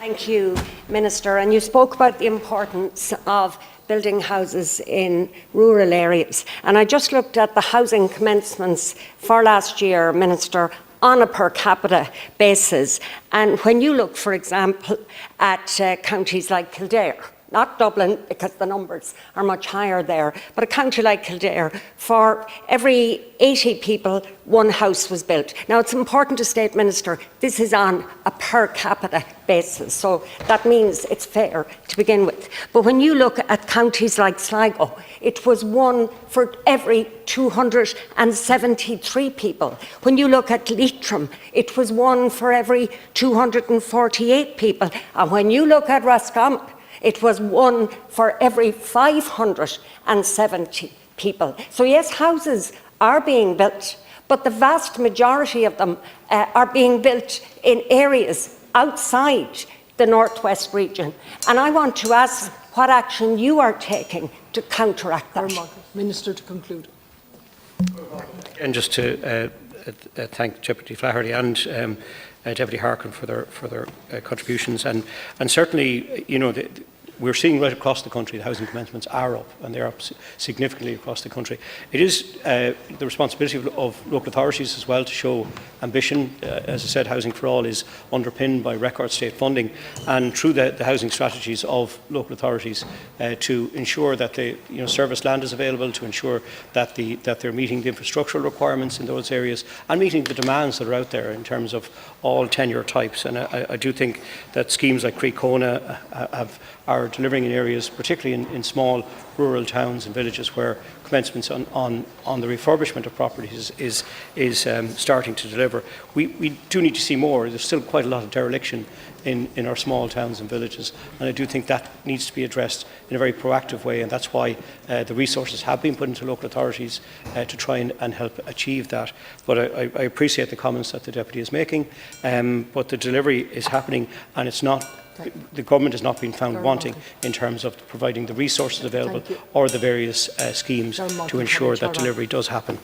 Thank you, Minister. And you spoke about the importance of building houses in rural areas. And I just looked at the housing commencements for last year, Minister, on a per capita basis. And when you look, for example, at counties like Kildare, not Dublin, because the numbers are much higher there, but a county like Kildare, for every 80 people, one house was built. Now, it's important to state, Minister, this is on a per capita basis, so that means it's fair to begin with. But when you look at counties like Sligo, it was one for every 273 people. When you look at Leitrim, it was one for every 248 people. And when you look at Roscommon, it was one for every 570 people. So yes, houses are being built, but the vast majority of them are being built in areas outside the Northwest region. And I want to ask what action you are taking to counteract that. Minister, to conclude. And just to thank Deputy Flaherty and Deputy Harkin for their contributions, and certainly, you know, we're seeing right across the country the housing commencements are up, and they're up significantly across the country. It is the responsibility of local authorities as well to show ambition. As I said, Housing for All is underpinned by record state funding, and through the housing strategies of local authorities to ensure that the service land is available, to ensure that they're meeting the infrastructural requirements in those areas and meeting the demands that are out there in terms of all tenure types. And I do think that schemes like Creekona are delivering in areas, particularly in small rural towns and villages, where commencements on the refurbishment of properties is starting to deliver. We do need to see more. There's still quite a lot of dereliction in our small towns and villages, and I do think that needs to be addressed in a very proactive way, and that's why the resources have been put into local authorities to try and help achieve that. But I appreciate the comments that the Deputy is making, but the delivery is happening, and it's not. The government has not been found wanting in terms of providing the resources available or the various schemes to ensure that delivery does happen.